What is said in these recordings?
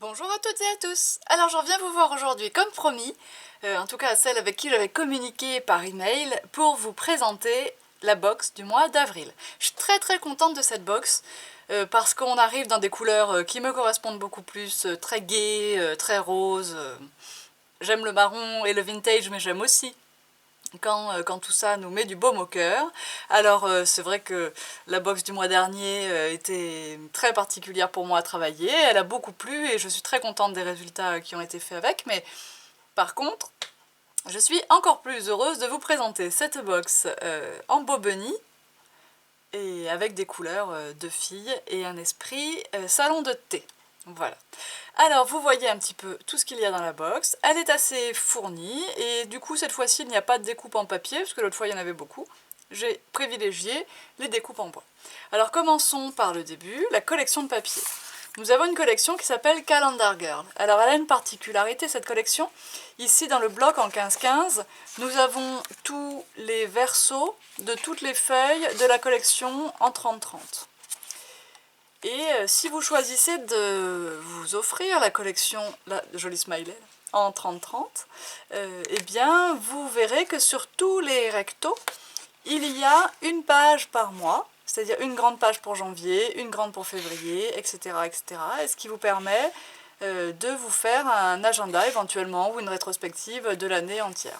Bonjour à toutes et à tous. Alors je reviens vous voir aujourd'hui comme promis, en tout cas à celle avec qui j'avais communiqué par email, pour vous présenter la box du mois d'avril. Je suis très contente de cette box parce qu'on arrive dans des couleurs qui me correspondent beaucoup plus, très gaies, très roses. J'aime le marron et le vintage, mais j'aime aussi quand tout ça nous met du baume au cœur. Alors c'est vrai que la box du mois dernier était très particulière pour moi à travailler, elle a beaucoup plu et je suis très contente des résultats qui ont été faits avec, mais par contre, je suis encore plus heureuse de vous présenter cette box en Bobony, et avec des couleurs de filles et un esprit salon de thé. Voilà. Alors vous voyez un petit peu tout ce qu'il y a dans la box. Elle est assez fournie et du coup cette fois-ci il n'y a pas de découpe en papier parce que l'autre fois il y en avait beaucoup. J'ai privilégié les découpes en bois. Alors commençons par le début, la collection de papier. Nous avons une collection qui s'appelle Calendar Girl. Alors elle a une particularité cette collection. Ici dans le bloc en 15-15, nous avons tous les versos de toutes les feuilles de la collection en 30-30. Et si vous choisissez de vous offrir la collection, la jolie smiley, en 30-30, eh bien vous verrez que sur tous les rectos, il y a une page par mois, c'est-à-dire une grande page pour janvier, une grande pour février, etc. etc. et ce qui vous permet de vous faire un agenda éventuellement ou une rétrospective de l'année entière.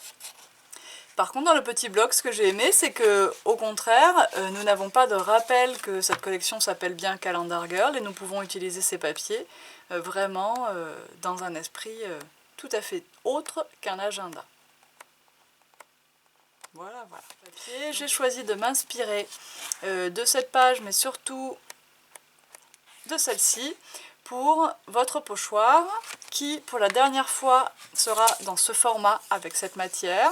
Par contre, dans le petit bloc, ce que j'ai aimé, c'est que, au contraire, nous n'avons pas de rappel que cette collection s'appelle bien Calendar Girl et nous pouvons utiliser ces papiers vraiment dans un esprit tout à fait autre qu'un agenda. Voilà. J'ai choisi de m'inspirer de cette page, mais surtout de celle-ci, pour votre pochoir, qui, pour la dernière fois, sera dans ce format avec cette matière.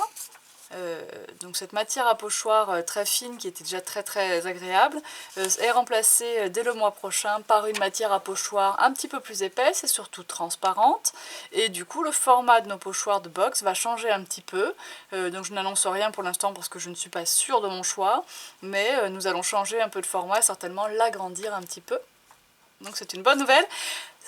Donc cette matière à pochoir très fine qui était déjà très agréable est remplacée dès le mois prochain par une matière à pochoir un petit peu plus épaisse et surtout transparente, et du coup le format de nos pochoirs de box va changer un petit peu, donc je n'annonce rien pour l'instant parce que je ne suis pas sûre de mon choix, mais nous allons changer un peu de format et certainement l'agrandir un petit peu, donc c'est une bonne nouvelle.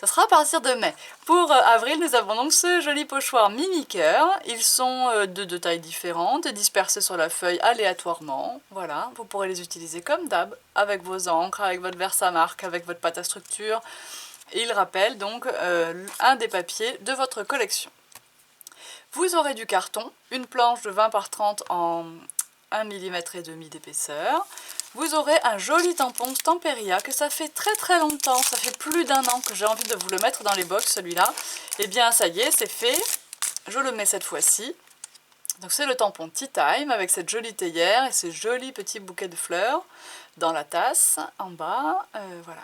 Ça sera à partir de mai. Pour avril, nous avons donc ce joli pochoir mini cœur. Ils sont de deux tailles différentes, dispersés sur la feuille aléatoirement. Voilà, vous pourrez les utiliser comme d'hab, avec vos encres, avec votre Versamark, avec votre pâte à structure. Et ils rappellent donc un des papiers de votre collection. Vous aurez du carton, une planche de 20 par 30 en 1,5 mm d'épaisseur. Vous aurez un joli tampon Stamperia que ça fait très longtemps, ça fait plus d'1 an que j'ai envie de vous le mettre dans les box, celui-là. Et bien ça y est, c'est fait, je le mets cette fois-ci. Donc c'est le tampon Tea Time avec cette jolie théière et ces jolis petits bouquets de fleurs dans la tasse en bas, voilà.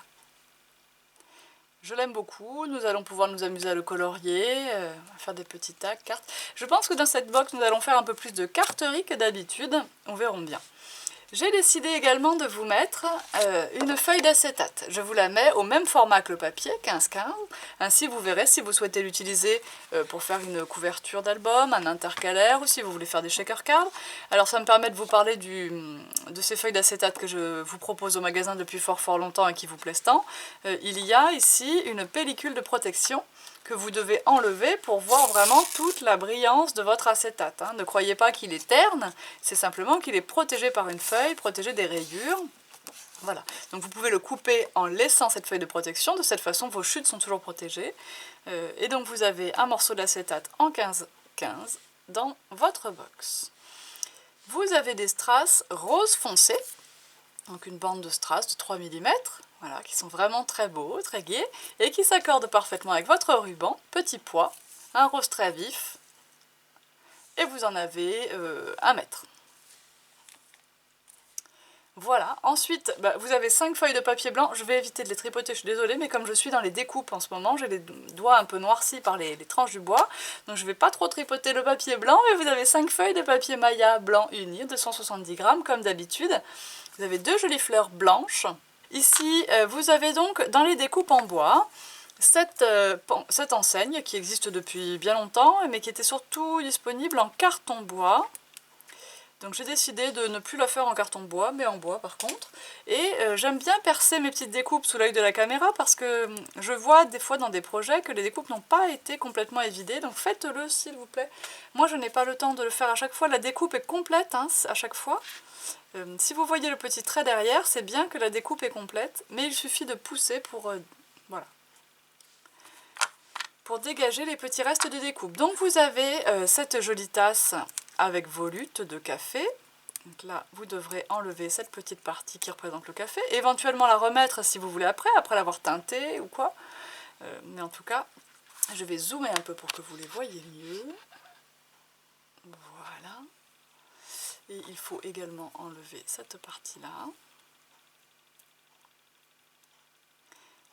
Je l'aime beaucoup, nous allons pouvoir nous amuser à le colorier, à faire des petits tags, cartes. Je pense que dans cette box, nous allons faire un peu plus de carterie que d'habitude, on verra bien. J'ai décidé également de vous mettre une feuille d'acétate. Je vous la mets au même format que le papier, 15-15. Ainsi vous verrez si vous souhaitez l'utiliser pour faire une couverture d'album, un intercalaire, ou si vous voulez faire des shaker cards. Alors ça me permet de vous parler de ces feuilles d'acétate que je vous propose au magasin depuis fort longtemps et qui vous plaisent tant. Il y a ici une pellicule de protection que vous devez enlever pour voir vraiment toute la brillance de votre acétate. Ne croyez pas qu'il est terne, c'est simplement qu'il est protégé par une feuille, protégé des rayures. Voilà, donc vous pouvez le couper en laissant cette feuille de protection, de cette façon vos chutes sont toujours protégées. Et donc vous avez un morceau d'acétate en 15-15 dans votre box. Vous avez des strass rose foncé, donc une bande de strass de 3 mm, voilà, qui sont vraiment très beaux, très gais, et qui s'accordent parfaitement avec votre ruban, petit pois, un rose très vif, et vous en avez 1 mètre. Voilà, ensuite vous avez 5 feuilles de papier blanc, je vais éviter de les tripoter, je suis désolée, mais comme je suis dans les découpes en ce moment, j'ai les doigts un peu noircis par les tranches du bois, donc je ne vais pas trop tripoter le papier blanc, mais vous avez 5 feuilles de papier Maya blanc uni, 270 grammes comme d'habitude. Vous avez 2 jolies fleurs blanches. Ici, vous avez donc dans les découpes en bois, cette enseigne qui existe depuis bien longtemps, mais qui était surtout disponible en carton bois. Donc j'ai décidé de ne plus la faire en carton bois, mais en bois par contre. Et j'aime bien percer mes petites découpes sous l'œil de la caméra parce que je vois des fois dans des projets que les découpes n'ont pas été complètement évidées. Donc faites-le s'il vous plaît. Moi je n'ai pas le temps de le faire à chaque fois. La découpe est complète hein, à chaque fois. Si vous voyez le petit trait derrière, c'est bien que la découpe est complète. Mais il suffit de pousser pour, voilà, pour dégager les petits restes de découpe. Donc vous avez cette jolie tasse avec volute de café. Donc là, vous devrez enlever cette petite partie qui représente le café, et éventuellement la remettre si vous voulez après l'avoir teintée ou quoi. Mais en tout cas, je vais zoomer un peu pour que vous les voyez mieux. Voilà. Et il faut également enlever cette partie-là.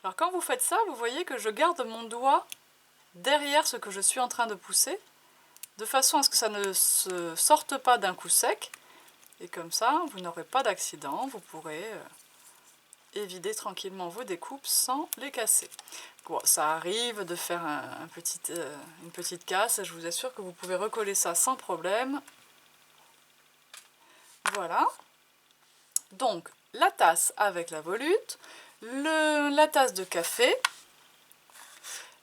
Alors quand vous faites ça, vous voyez que je garde mon doigt derrière ce que je suis en train de pousser, de façon à ce que ça ne se sorte pas d'un coup sec. Et comme ça, vous n'aurez pas d'accident, vous pourrez évider tranquillement vos découpes sans les casser. Bon, ça arrive de faire une petite casse, je vous assure que vous pouvez recoller ça sans problème. Voilà. Donc, la tasse avec la volute, la tasse de café,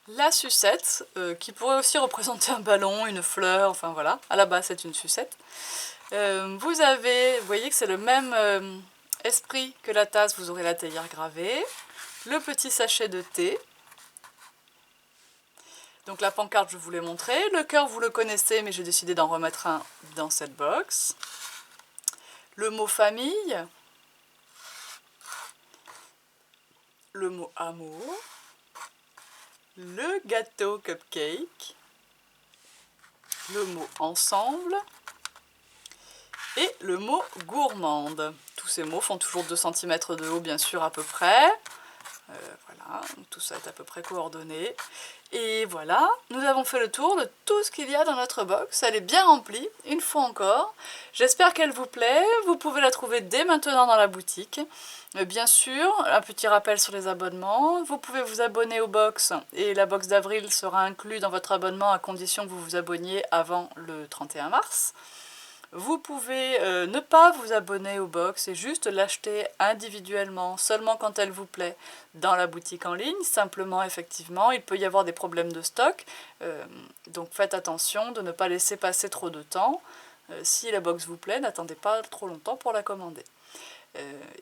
la sucette, qui pourrait aussi représenter un ballon, une fleur, enfin voilà. À la base, c'est une sucette. Vous voyez que c'est le même esprit que la tasse, vous aurez la théière gravée, le petit sachet de thé. Donc la pancarte, je vous l'ai montré. Le cœur, vous le connaissez, mais j'ai décidé d'en remettre un dans cette box. Le mot famille. Le mot amour. Le gâteau cupcake. Le mot ensemble. Et le mot gourmande. Tous ces mots font toujours 2 cm de haut, bien sûr, à peu près. Voilà, tout ça est à peu près coordonné. Et voilà, nous avons fait le tour de tout ce qu'il y a dans notre box. Elle est bien remplie, une fois encore. J'espère qu'elle vous plaît. Vous pouvez la trouver dès maintenant dans la boutique. Bien sûr, un petit rappel sur les abonnements. Vous pouvez vous abonner aux box et la box d'avril sera inclue dans votre abonnement à condition que vous vous abonniez avant le 31 mars. Vous pouvez ne pas vous abonner au box et juste l'acheter individuellement, seulement quand elle vous plaît, dans la boutique en ligne. Simplement, effectivement, il peut y avoir des problèmes de stock, donc faites attention de ne pas laisser passer trop de temps. Si la box vous plaît, n'attendez pas trop longtemps pour la commander.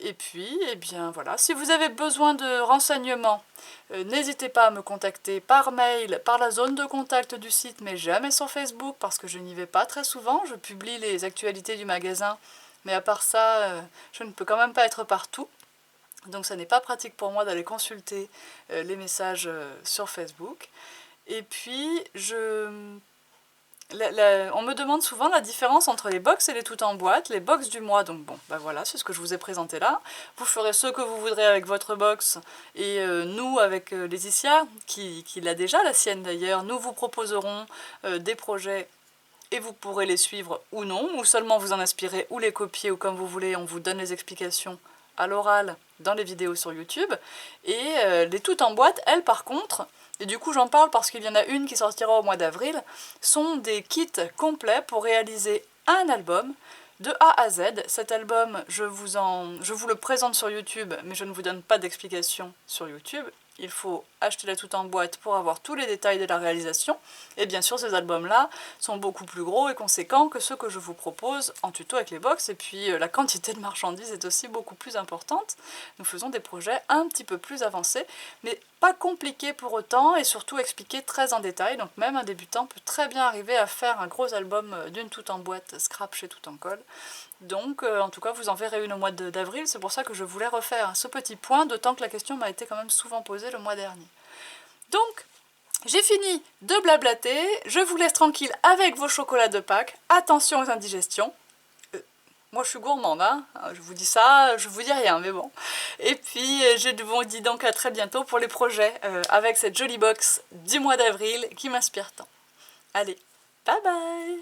Et puis, eh bien voilà, si vous avez besoin de renseignements, n'hésitez pas à me contacter par mail, par la zone de contact du site, mais jamais sur Facebook, parce que je n'y vais pas très souvent. Je publie les actualités du magasin, mais à part ça, je ne peux quand même pas être partout. Donc ça n'est pas pratique pour moi d'aller consulter les messages sur Facebook. Et puis, on me demande souvent la différence entre les box et les tout en boîte, les box du mois. Donc bon, ben voilà, c'est ce que je vous ai présenté là. Vous ferez ce que vous voudrez avec votre box. Et nous, avec Laetitia, qui l'a déjà, la sienne d'ailleurs, nous vous proposerons des projets et vous pourrez les suivre ou non, ou seulement vous en inspirer ou les copier, ou comme vous voulez, on vous donne les explications à l'oral dans les vidéos sur YouTube. Et les toutes en boîte, elles par contre, et du coup j'en parle parce qu'il y en a une qui sortira au mois d'avril, sont des kits complets pour réaliser un album de A à Z. Cet album, je vous le présente sur YouTube, mais je ne vous donne pas d'explication sur YouTube. Il faut acheter la toute en boîte pour avoir tous les détails de la réalisation. Et bien sûr, ces albums-là sont beaucoup plus gros et conséquents que ceux que je vous propose en tuto avec les box. Et puis, la quantité de marchandises est aussi beaucoup plus importante. Nous faisons des projets un petit peu plus avancés, mais pas compliqués pour autant et surtout expliqués très en détail. Donc même un débutant peut très bien arriver à faire un gros album d'une toute en boîte scrap chez Tout en Colle. Donc en tout cas vous en verrez une au mois d'avril, c'est pour ça que je voulais refaire ce petit point, d'autant que la question m'a été quand même souvent posée le mois dernier. Donc j'ai fini de blablater, je vous laisse tranquille avec vos chocolats de Pâques, attention aux indigestions. Moi je suis gourmande, hein, je vous dis ça, je vous dis rien, mais bon. Et puis je vous dis donc à très bientôt pour les projets avec cette jolie box du mois d'avril qui m'inspire tant. Allez, bye bye!